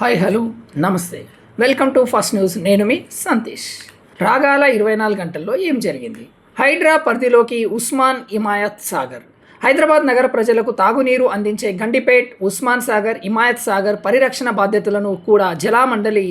Hi hello నమస్తే welcome to first news. నేను మీ సంతీష్. రాగాల 24 గంటల్లో ఏం జరిగింది? హైడ్రా పరిధిలోకి ఉస్మాన్ హిమాయత్ సాగర్. హైదరాబాద్ నగర ప్రజలకు తాగునీరు అందించే గండిపేట్, ఉస్మాన్ సాగర్, హిమాయత్ సాగర్ పరిరక్షణ బాధ్యతలను కూడా జలమండలి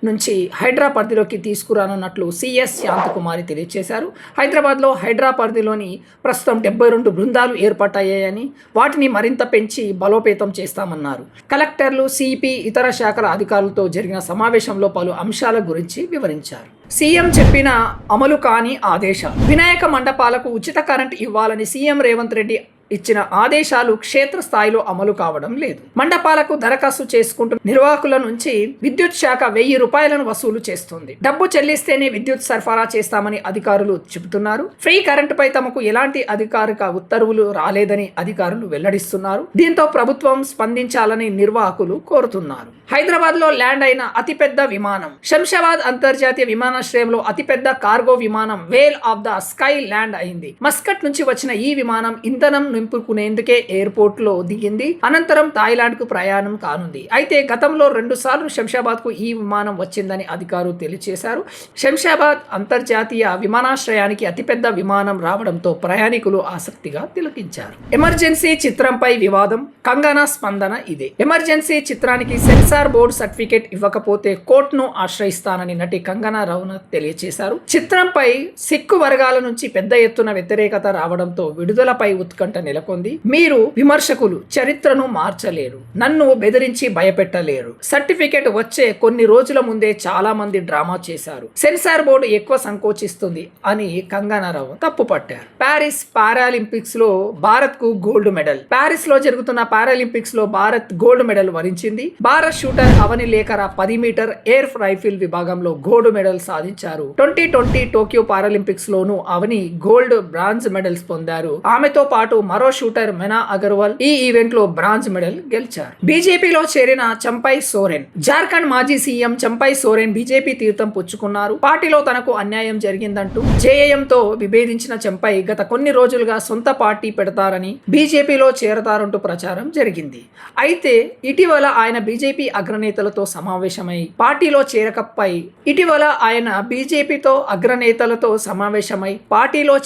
నుంచి హైడ్రా పరిధిలోకి తీసుకురానున్నట్లు సిఎస్ శాంతకుమారి తెలియజేశారు. హైదరాబాద్లో హైడ్రా పరిధిలోని ప్రస్తుతం 72 బృందాలు ఏర్పాటయ్యాయని, వాటిని మరింత పెంచి బలోపేతం చేస్తామన్నారు. కలెక్టర్లు, సిపి, ఇతర శాఖల అధికారులతో జరిగిన సమావేశంలో పలు అంశాల గురించి వివరించారు. సీఎం చెప్పిన అమలు కాని ఆదేశాలు. వినాయక మండపాలకు ఉచిత కరెంట్ ఇవ్వాలని సీఎం రేవంత్ రెడ్డి ఇచ్చిన ఆదేశాలు క్షేత్రస్థాయిలో అమలు కావడం లేదు. మండపాలకు దరఖాస్తు చేసుకుంటూ నిర్వాహకుల నుంచి విద్యుత్ శాఖ 1000 రూపాయలను వసూలు చేస్తుంది. డబ్బు చెల్లిస్తేనే విద్యుత్ సరఫరా చేస్తామని అధికారులు చెబుతున్నారు. ఫ్రీ కరెంటుపై తమకు ఎలాంటి అధికారిక ఉత్తర్వులు రాలేదని అధికారులు వెల్లడిస్తున్నారు. దీంతో ప్రభుత్వం స్పందించాలని నిర్వాహకులు కోరుతున్నారు. హైదరాబాద్ లో ల్యాండ్ అయిన అతిపెద్ద విమానం. శంషాబాద్ అంతర్జాతీయ విమానాశ్రయంలో అతిపెద్ద కార్గో విమానం వేల్ ఆఫ్ ద స్కై ల్యాండ్ అయింది. మస్కట్ నుంచి వచ్చిన ఈ విమానం ఇంధనం నింపుకునేందుకే ఎయిర్పోర్ట్ లో దిగింది. అనంతరం థాయిలాండ్ కు ప్రయాణం కానుంది. అయితే గతంలో 2 సార్లు శంషాబాద్ కు ఈ విమానం వచ్చిందని అధికారులు తెలియజేశారు. శంషాబాద్ అంతర్జాతీయ విమానాశ్రయానికి అతిపెద్ద విమానం రావడంతో ప్రయాణికులు ఆసక్తిగా తిలకించారు. ఎమర్జెన్సీ చిత్రంపై వివాదం. కంగనా స్పందన ఇదే. ఎమర్జెన్సీ చిత్రానికి సెన్సార్ బోర్డు సర్టిఫికేట్ ఇవ్వకపోతే కోర్టును ఆశ్రయిస్తానని నటి కంగనా రనౌత్ తెలియజేశారు. చిత్రంపై సిక్కు వర్గాల నుంచి పెద్ద ఎత్తున వ్యతిరేకత రావడంతో విడుదలపై ఉత్కంఠ నెలకొంది. మీరు విమర్శకులు చరిత్రను మార్చలేరు, నన్ను బెదిరించి భయపెట్టలేరు. సర్టిఫికేట్ వచ్చే కొన్ని రోజుల ముందే చాలా మంది డ్రామా చేశారు. సెన్సార్ బోర్డు ఎక్కువ సంకోచిస్తుంది అని కంగనా రనౌత్ తప్పుపట్టారు. ప్యారిస్ పారాలింపిక్స్ లో భారత్ కు గోల్డ్ మెడల్. ప్యారిస్ లో జరుగుతున్న పారాలింపిక్స్ లో భారత్ గోల్డ్ మెడల్ వరించింది. Bharat shooter Avani Lekhara 10 meter air rifle విభాగంలో గోల్డ్ మెడల్ సాధించారు. 2020 టోక్యో పారాలింపిక్స్ లోను అవని గోల్డ్, బ్రాంజ్ మెడల్స్ పొందారు. ఆమెతో పాటు మరో షూటర్ మెనా అగర్వాల్ ఈ ఈవెంట్ లో బ్రాంజ్ మెడల్ గెలిచారు. బీజేపీలో చేరిన చంపై సోరెన్. జార్ఖండ్ మాజీ సీఎం చంపై సోరెన్ బీజేపీ తీర్థం పుచ్చుకున్నారు. పార్టీలో తనకు అన్యాయం జరిగిందంటూ జేఏఎంతో విభేదించిన చంపై గత కొన్ని రోజులుగా సొంత పార్టీ పెడతారని, బీజేపీలో చేరతారంటూ ప్రచారం జరిగింది. అయితే ఇటీవల ఆయన బీజేపీ అగ్రనేతలతో సమావేశమై పార్టీలో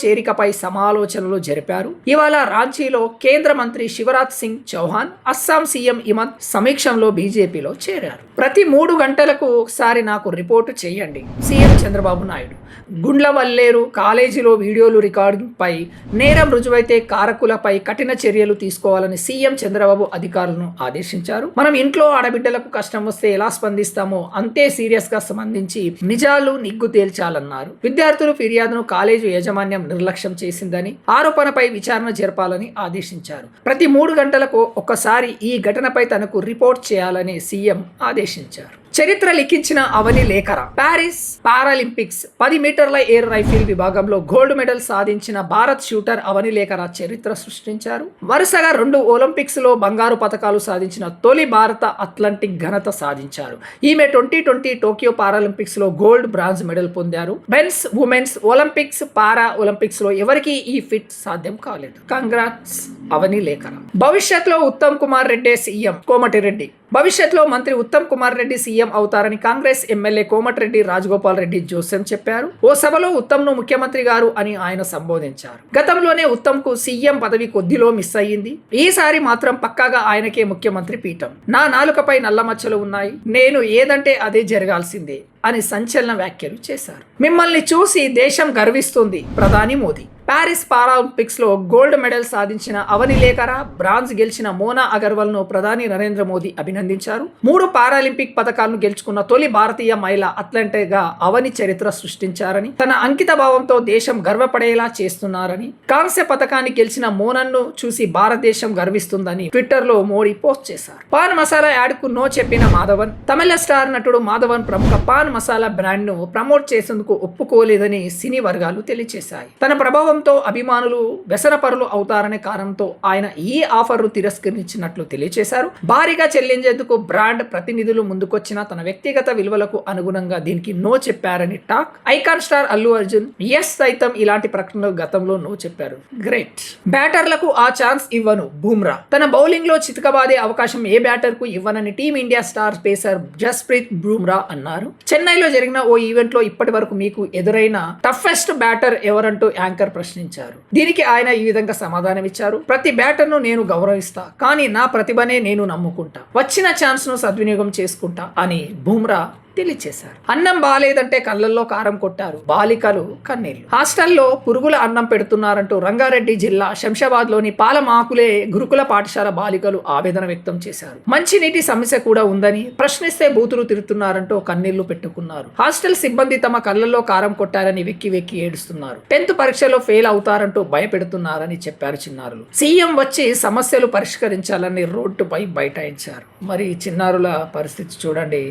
చేరికపై సమాలోచనలు జరిపారు. ఇవాళ రాంచీలో కేంద్ర మంత్రి శివరాజ్ సింగ్ చౌహాన్, అస్సాం సీఎం హిమంత్ సమీక్షంలో బీజేపీలో చేరారు. ప్రతి 3 గంటలకు ఒకసారి నాకు రిపోర్టు చేయండి. సీఎం చంద్రబాబు నాయుడు. గుండ్లవల్లేరు కాలేజీలో వీడియోలు రికార్డింగ్ పై నేరం రుజువైతే కారకులపై కఠిన చర్యలు తీసుకోవాలని సీఎం చంద్రబాబు అధికారులను ఆదేశించారు. మనం ఇంట్లో ఆడబిడ్డలకు కష్టం వస్తే ఎలా స్పందిస్తామో అంతే సీరియస్ గా స్పందించి నిజాలు నిగ్గు తేల్చాలన్నారు. విద్యార్థులు ఫిర్యాదును కాలేజీ యాజమాన్యం నిర్లక్ష్యం చేసిందని, ఆరోపణపై విచారణ జరపాలని ఆదేశించారు. ప్రతి 3 గంటలకు ఒక్కసారి ఈ ఘటనపై తనకు రిపోర్ట్ చేయాలని సీఎం ఆదేశించారు. చరిత్ర లిఖించిన అవని లేఖర. ప్యారిస్ పారాలింపిక్స్ 10 మీటర్ల ఎయిర్ రైఫిల్ విభాగంలో గోల్డ్ మెడల్ సాధించిన భారత్ షూటర్ అవని లేఖర చరిత్ర సృష్టించారు. వరుసగా 2 ఒలింపిక్స్ లో బంగారు పతకాలు సాధించిన తొలి భారత అథ్లెటిక్ ఘనత సాధించారు. ఈమె 2020 టోక్యో పారాలింపిక్స్ లో గోల్డ్, బ్రాంజ్ మెడల్ పొందారు. మెన్స్, ఉమెన్స్ ఒలింపిక్స్, పారా ఒలింపిక్స్ లో ఎవరికి ఈ ఫిట్ సాధ్యం కాలేదు. కంగ్రాట్స్ అవని లేఖర. భవిష్యత్తులో ఉత్తమ్ కుమార్ రెడ్డి సీఎం. కోమటిరెడ్డి. భవిష్యత్తులో మంత్రి ఉత్తమ్ కుమార్ రెడ్డి సీఎం అవుతారని కాంగ్రెస్ ఎమ్మెల్యే కోమటిరెడ్డి రాజగోపాల్ రెడ్డి జోసెం చెప్పారు. ఓ సభలో ఉత్తమ్ ను ముఖ్యమంత్రి గారు అని ఆయన సంబోధించారు. గతంలోనే ఉత్తమ్ కు సీఎం పదవి కొద్దిలో మిస్ అయ్యింది. ఈసారి మాత్రం పక్కాగా ఆయనకే ముఖ్యమంత్రి పీఠం. నా నాలుకపై నల్ల మచ్చలు ఉన్నాయి, నేను ఏదంటే అదే జరగాల్సిందే అని సంచలన వ్యాఖ్యలు చేశారు. మిమ్మల్ని చూసి దేశం గర్విస్తుంది. ప్రధాని మోదీ. ప్యారిస్ పారాలింపిక్స్ లో గోల్డ్ మెడల్ సాధించిన అవని లేఖర, బ్రాంజ్ గెలిచిన మోనా అగర్వాల్ ను ప్రధాని నరేంద్ర మోదీ అభినందించారు. 3 పారాలింపిక్ పథకాలను గెలుచుకున్న తొలి భారతీయ మహిళా అథ్లెట్ గా అవని చరిత్ర సృష్టించారని, తన అంకిత భావంతో దేశం గర్వపడేలా చేస్తున్నారని, కాంస్య పథకాన్ని గెలిచిన మోనన్ను చూసి భారతదేశం గర్విస్తుందని ట్విట్టర్ లో మోడీ పోస్ట్ చేశారు. పాన్ మసాలా యాడ్ కు నో చెప్పిన మాధవన్. తమిళ స్టార్ నటుడు మాధవన్ ప్రముఖ పాన్ మసాలా బ్రాండ్ ను ప్రమోట్ చేసేందుకు ఒప్పుకోలేదని సినీ వర్గాలు తెలియజేశాయి. తన ప్రభావం కోపంతో అభిమానులు వ్యసనపరులు అవుతారనే కారణంతో ఆయన ఈ ఆఫర్ను తిరస్కరించినట్లు తెలియజేశారు. భారీగా చెల్లించేందుకు బ్రాండ్ ప్రతినిధులు ముందుకొచ్చిన తన వ్యక్తిగత విలువలకు అనుగుణంగా దీనికి నో చెప్పారని talk. Icon star Allu Arjun సైతం ఇలాంటి ప్రకటనలు గతంలో నో చెప్పారు. గ్రేట్. బ్యాటర్లకు ఆ ఛాన్స్ ఇవ్వను బూమ్రా. తన బౌలింగ్ లో చితకబాదే అవకాశం ఏ బ్యాటర్ కు ఇవ్వనని team India star pacer Jasprit Bumrah అన్నారు. చెన్నైలో జరిగిన ఓ ఈవెంట్ లో ఇప్పటి వరకు మీకు ఎదురైన టఫెస్ట్ బ్యాటర్ ఎవరంటూ యాంకర్ ప్రశ్నించారు. దీనికి ఆయన ఈ విధంగా సమాధానం ఇచ్చారు. ప్రతి బ్యాటర్ ను నేను గౌరవిస్తా, కానీ నా ప్రతిభనే నేను నమ్ముకుంటా. వచ్చిన ఛాన్స్ ను సద్వినియోగం చేసుకుంటా అని బూమ్రా తెలియచేశారు. అన్నం బాలేదంటే కళ్ళల్లో కారం కొట్టారు బాలికలు కన్నీళ్లు. హాస్టల్లో పురుగుల అన్నం పెడుతున్నారంటూ రంగారెడ్డి జిల్లా శంషాబాద్ లోని పాలమాకులే గురుకుల పాఠశాల బాలికలు ఆవేదన వ్యక్తం చేశారు. మంచినీటి సమస్య కూడా ఉందని ప్రశ్నిస్తే బూతులు తిరుగుతున్నారంటూ కన్నీళ్లు పెట్టుకున్నారు. హాస్టల్ సిబ్బంది తమ కళ్ళల్లో కారం కొట్టారని వెక్కి వెక్కి ఏడుస్తున్నారు. 10th పరీక్షలో ఫెయిల్ అవుతారంటూ భయపెడుతున్నారని చెప్పారు చిన్నారులు. సీఎం వచ్చి సమస్యలు పరిష్కరించాలని రోడ్డుపై బైఠాయించారు. మరి చిన్నారుల పరిస్థితి చూడండి.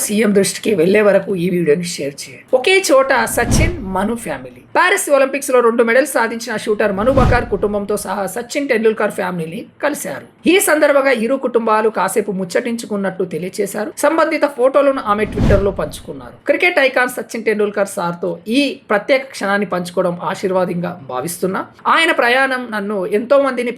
సీఎం దృష్టికి వెళ్లే వరకు ఈ వీడియోని షేర్ చేయండి. ఒకే చోట సచిన్ మను ఫ్యామిలీ. పారిస్ ఒలింపిక్స్ లో 2 మెడల్స్ సాధించిన షూటర్ మను బకర్ కుటుంబంతో సహా సచిన్ టెండూల్కర్ ఫ్యామిలీని కలిశారు. ఈ సందర్భంగా ఇరు కుటుంబాలు కాసేపు ముచ్చటించుకున్నట్టు తెలియజేశారు. సంబంధిత ఫోటోలను ఆమె ట్విట్టర్ లో పంచుకున్నారు. Cricket icon Sachin Tendulkar sir తో ఈ ప్రత్యేక క్షణాన్ని పంచుకోవడం ఆశీర్వాదంగా భావిస్తున్నా. ఆయన ప్రయాణం నన్ను ఎంతో మందిని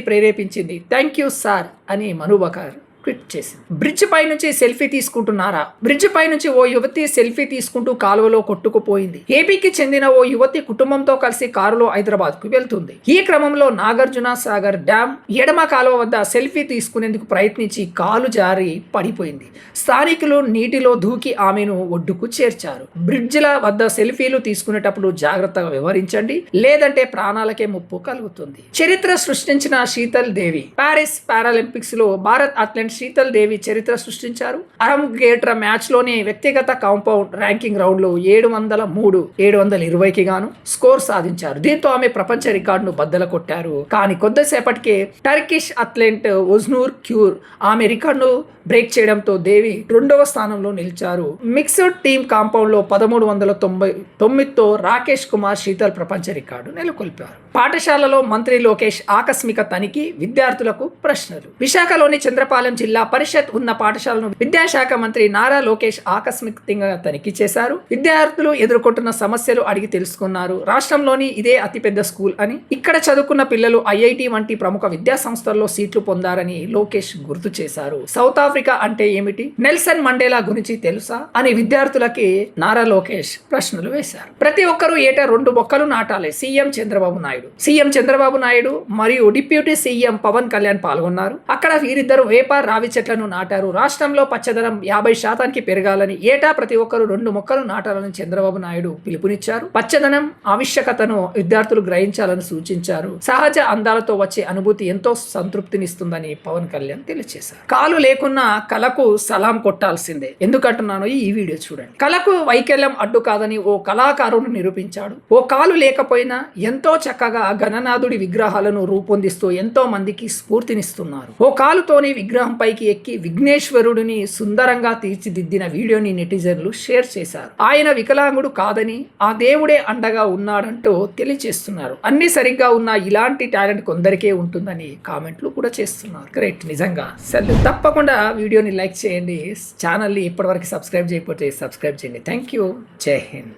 ప్రేరేపించింది. థ్యాంక్ యూ సార్ అని మను బకర్ ట్వీట్ చేసింది. బ్రిడ్జ్ పై నుంచి సెల్ఫీ తీసుకుంటున్నారా? బ్రిడ్జ్ పై నుంచి ఓ యువతి సెల్ఫీ తీసుకుంటూ కాలువలో కొట్టుకుపోయింది. ఏపీకి చెందిన ఓ యువతి కుటుంబంతో కలిసి కారులో హైదరాబాద్ కు వెళ్తుంది. ఈ క్రమంలో నాగార్జున సాగర్ డ్యామ్ ఎడమ కాలువ వద్ద సెల్ఫీ తీసుకునేందుకు ప్రయత్నించి కాలు జారి పడిపోయింది. స్థానికులు నీటిలో దూకి ఆమెను ఒడ్డుకు చేర్చారు. బ్రిడ్జ్ల వద్ద సెల్ఫీలు తీసుకునేటప్పుడు జాగ్రత్తగా వ్యవహరించండి, లేదంటే ప్రాణాలకే ముప్పు కలుగుతుంది. చరిత్ర సృష్టించిన శీతల్ దేవి. పారిస్ పారాలింపిక్స్ లో భారత్ అథ్లెట్ శీతల్ దేవి చరిత్ర సృష్టించారు. అరంగేట్ర మ్యాచ్ లోని వ్యక్తిగత కాంపౌండ్ ర్యాంకింగ్ రౌండ్ లో 720కి గాను స్కోర్ సాధించారు. దీంతో ఆమె ప్రపంచ రికార్డును బద్దలు కొట్టారు. కానీ కొద్దిసేపటికే టర్కిష్ అథ్లెట్ ఒజ్నూర్ క్యూర్ ఆమె రికార్డును బ్రేక్ చేయడంతో దేవి 2వ స్థానంలో నిలిచారు. మిక్స్డ్ టీమ్ కాంపౌండ్ లో 1399తో రాకేష్ కుమార్ శీతల్ ప్రపంచ రికార్డు నెలకొల్పారు. పాఠశాలలో మంత్రి లోకేష్ ఆకస్మిక తనిఖీ, విద్యార్థులకు ప్రశ్నలు. విశాఖలోని చంద్రపాలెం జిల్లా పరిషత్ ఉన్న పాఠశాలను విద్యాశాఖ మంత్రి నారా లోకేష్ ఆకస్మికంగా తనిఖీ చేశారు. విద్యార్థులు ఎదుర్కొంటున్న సమస్యలు అడిగి తెలుసుకున్నారు. రాష్ట్రంలోని ఇదే అతిపెద్ద స్కూల్ అని, ఇక్కడ చదువుకున్న పిల్లలు ఐఐటి వంటి ప్రముఖ విద్యా సంస్థల్లో సీట్లు పొందారని లోకేష్ గుర్తు చేశారు. సౌత్ ఆఫ్రికా అంటే ఏమిటి, నెల్సన్ మండేలా గురించి తెలుసా అని విద్యార్థులకి నారా లోకేష్ ప్రశ్నలు వేశారు. ప్రతి ఒక్కరూ ఏటా 2 మొక్కలు నాటాలి. సీఎం చంద్రబాబు నాయుడు మరియు డిప్యూటీ సీఎం పవన్ కళ్యాణ్ పాల్గొన్నారు. అక్కడ వీరిద్దరు వేప రావి చెట్లను నాటారు. రాష్ట్రంలో పచ్చదనం 50% పెరగాలని, ఏటా ప్రతి ఒక్కరూ 2 మొక్కలు నాటాలని చంద్రబాబు నాయుడు పిలుపునిచ్చారు. పచ్చదనం ఆవశ్యకతను విద్యార్థులు గ్రహించాలని సూచించారు. సహజ అందాలతో వచ్చే అనుభూతి ఎంతో సంతృప్తినిస్తుందని పవన్ కళ్యాణ్ తెలియజేశారు. కాలు లేకున్నా కళకు సలాం కొట్టాల్సిందే. ఎందుకంటున్నానో ఈ వీడియో చూడండి. కళకు వైకల్యం అడ్డు కాదని ఓ కళాకారుడు నిరూపించాడు. ఓ కాలు లేకపోయినా ఎంతో చక్కగా గణనాథుడి విగ్రహాలను రూపొందిస్తూ ఎంతో మందికి స్ఫూర్తినిస్తున్నారు. ఓ కాలుతోని విగ్రహం పైకి ఎక్కి విఘ్నేశ్వరుడిని సుందరంగా తీర్చిదిద్దిన వీడియోని నెటిజన్లు షేర్ చేశారు. ఆయన వికలాంగుడు కాదని, ఆ దేవుడే అండగా ఉన్నాడంటూ తెలియజేస్తున్నారు. అన్ని సరిగ్గా ఉన్న ఇలాంటి టాలెంట్ కొందరికే ఉంటుందని కామెంట్లు కూడా చేస్తున్నారు. గ్రేట్, నిజంగా సెల్. తప్పకుండా వీడియోని లైక్ చేయండి. ఛానల్ని ఇప్పటివరకు సబ్స్క్రైబ్ చేయకపోతే సబ్స్క్రైబ్ చేయండి. Thank you. జై హింద్.